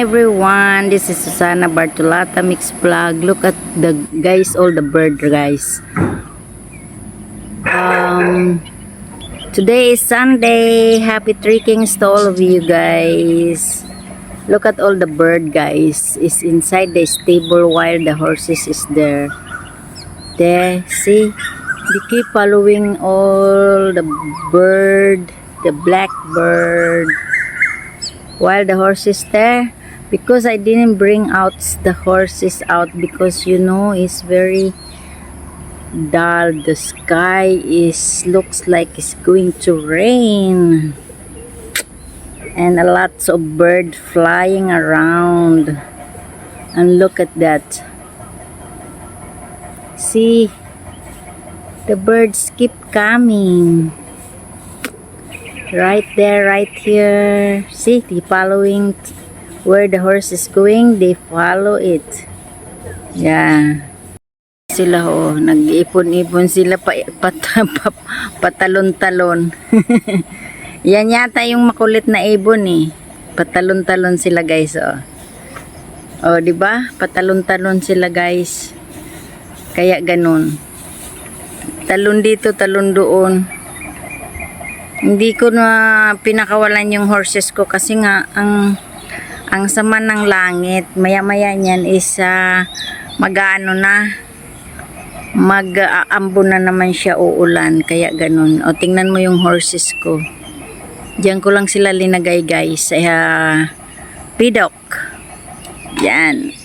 everyone, this is Susana Bartolata Mix Vlog. Look at the guys, all the bird guys. Today is Sunday. Happy trekkings to all of you guys. Look at all the bird guys. Is inside the stable while the horses is there. There, see? They keep following all the bird, the blackbird, while the horses there, because I didn't bring out the horses out because you know it's very dull. The sky looks like it's going to rain, and a lots of bird flying around. And look at that. See, the birds keep coming. Right there, right here. See, they following where the horse is going. They follow it. Yeah. Sila nag-ipon-ipon sila patalon-talon. Yan yata yung makulit na ibon eh. Patalon-talon sila guys, oh. Oh, di ba? Patalon-talon sila guys. Kaya ganun. Talon dito, talon doon. Hindi ko na pinakawalan yung horses ko kasi nga ang sama ng langit. Maya-maya niyan is mag-aano na, mag-aambo na naman siya, uulan. Kaya ganun. O tingnan mo yung horses ko. Diyan ko lang sila linagay guys. Pidok. Yan.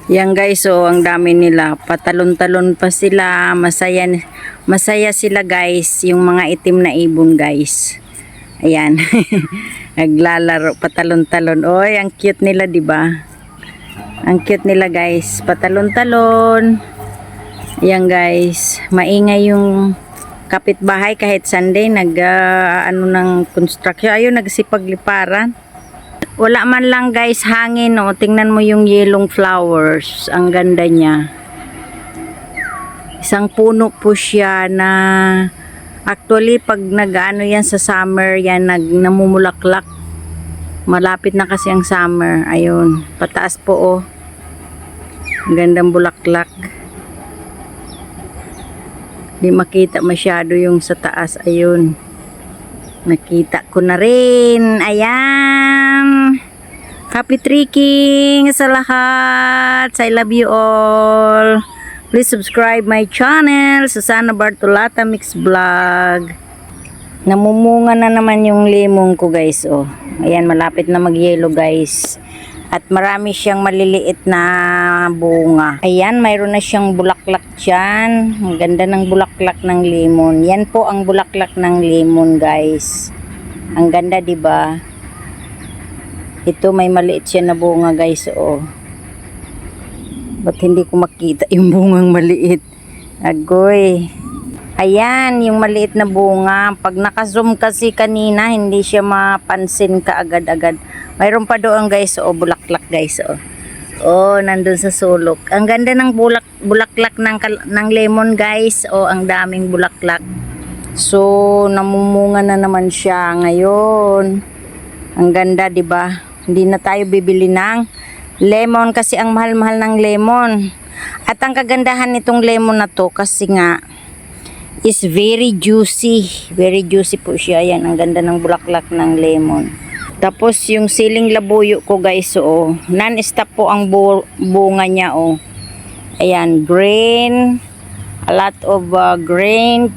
Yan guys, so ang dami nila. Patalon-talon pa sila. Masaya sila guys, yung mga itim na ibon guys. Ayan. Naglalaro, patalon-talon. Oy, ang cute nila, 'di ba? Ang cute nila guys, patalon-talon. Ayan guys, maingay yung kapitbahay kahit Sunday ano ng construction. Ayun, nagsipagliparan. Wala man lang guys hangin, no. Tingnan mo yung yellow flowers. Ang ganda niya. Isang puno po siya na actually pag nag-ano yan sa summer, yan namumulaklak. Malapit na kasi ang summer. Ayun, pataas po oh. Ang gandang bulaklak. Di makita masyado yung sa taas. Ayun. Nakita ko na rin. Ayan. Happy trekking sa lahat. I love you all. Please subscribe my channel, Susana Bartolata Mix Vlog. Namumunga na naman yung lemon ko guys. Oh. Ayan, malapit na mag-yellow guys. At marami siyang maliliit na bunga. Ayan, mayroon na siyang bulaklak dyan. Ang ganda ng bulaklak ng lemon. Yan po ang bulaklak ng lemon guys. Ang ganda, diba? Ito may maliit siya na bunga guys. Oh. Ba't hindi ko makita yung bungang maliit? Agoy. Ayan, yung maliit na bunga. Pag naka-zoom kasi kanina, hindi siya mapansin ka agad-agad. Mayroon pa doon guys, oh, bulaklak guys, oh. Oh, nandun sa sulok. Ang ganda ng bulaklak ng lemon guys. Oh, ang daming bulaklak. So, namumunga na naman siya ngayon. Ang ganda, 'di ba? Hindi na tayo bibili ng lemon kasi ang mahal-mahal ng lemon. At ang kagandahan nitong lemon na to kasi nga is very juicy. Very juicy po siya. Yan, ang ganda ng bulaklak ng lemon. Tapos yung siling labuyo ko guys, oh, non-stop po ang bunga niya, oh. Ayan, green, a lot of green,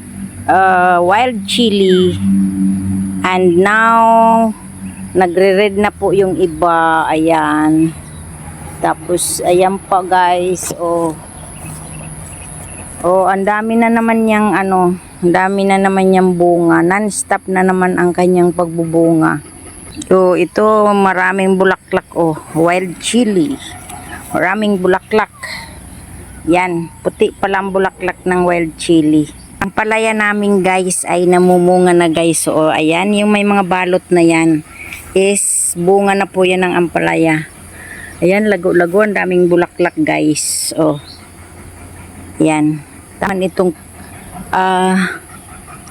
wild chili, and now nagre-red na po yung iba. Ayan. Tapos ayan pa guys, oh. Oh, ang dami na naman niyang ang dami na naman niyang bunga. Non-stop na naman ang kanyang pagbubunga. So, ito maraming bulaklak, oh, wild chili. Maraming bulaklak. Yan, puti pala ang bulaklak ng wild chili. Ang palaya namin guys ay namumunga na guys. So, ayan, yung may mga balot na yan is bunga na po yan ng ampalaya. Ayan, lago-lago, ang daming bulaklak guys. Oh. Ayan. Taman itong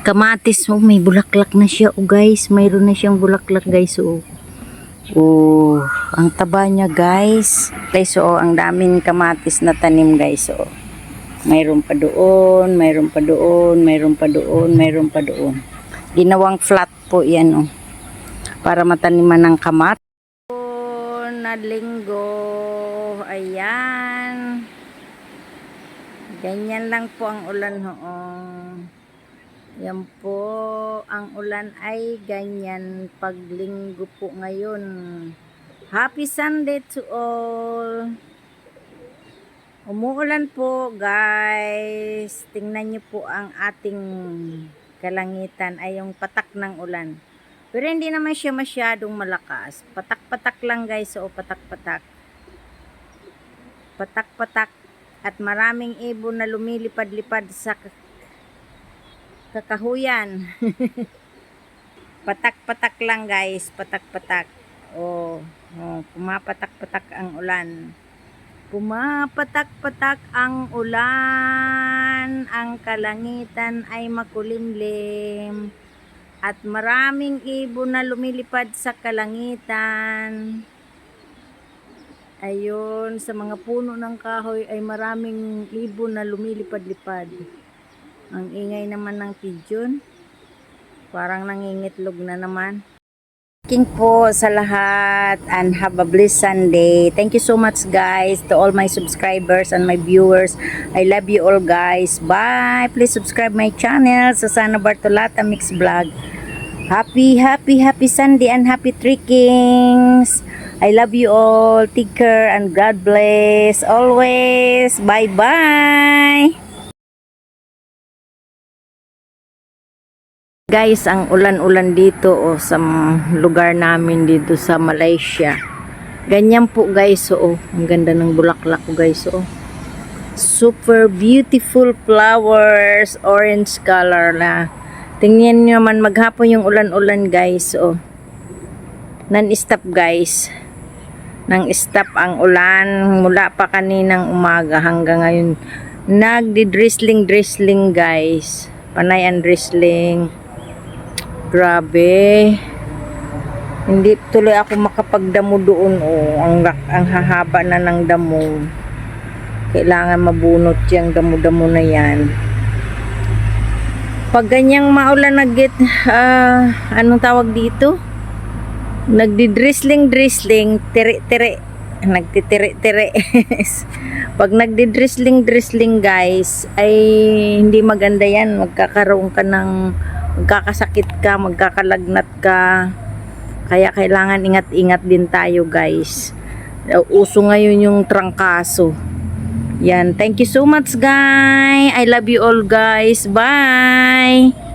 kamatis mo, may bulaklak na siya, oh guys. Mayroon na siyang bulaklak guys, oh. Oh, ang taba niya guys. Guys, so ang daming kamatis na tanim guys. So, mayroon pa doon, mayroon pa doon, mayroon pa doon, mayroon pa doon. Ginawang flat po yan oh. Para mataniman ng kamatis. Na linggo. Ayan. Ganyan lang po ang ulan hoong. Yan po, ang ulan ay ganyan pag linggo po ngayon. Happy Sunday to all. Umuulan po guys. Tingnan nyo po ang ating kalangitan ay yung patak ng ulan. Pero hindi naman siya masyadong malakas. Patak-patak lang guys. So patak-patak. Patak-patak. At maraming ibon na lumilipad-lipad sa kakahuyan. Patak-patak lang guys, patak-patak. Oh, pumapatak-patak ang ulan. Pumapatak-patak ang ulan. Ang kalangitan ay makulimlim. At maraming ibon na lumilipad sa kalangitan. Ayun, sa mga puno ng kahoy ay maraming ibon na lumilipad-lipad. Ang ingay naman ng pigeon. Parang nangingitlog na naman. Thank you po sa lahat and have a blessed Sunday. Thank you so much guys to all my subscribers and my viewers. I love you all guys. Bye. Please subscribe my channel sa Sana Bartolata Mix Vlog. Happy Sunday and happy trekkings. I love you all. Take care and God bless always. Bye bye. Guys, ang ulan-ulan dito sa lugar namin dito sa Malaysia. Ganyan po guys, ang ganda ng bulaklak ko guys, super beautiful flowers, orange color na. Tingnan niyo naman maghapon yung ulan-ulan guys, non-stop guys. Nang-stop ang ulan mula pa kaninang umaga hanggang ngayon. Nagdi-drizzling guys. Panay ang drizzling. Grabe. Hindi tuloy ako makapagdamo doon. Ang hahaba na ng damo. Kailangan mabunot yung damo-damo na yan. Pag ganyang maulan anong tawag dito? Nagdi-drizzling, tiri-tiri. Nagtitiri-tiri. Pag nagdi-drizzling guys, ay hindi maganda yan. Magkakasakit ka, magkakalagnat ka. Kaya kailangan ingat-ingat din tayo guys. Uso ngayon yung trangkaso. Yan, thank you so much guys. I love you all guys. Bye.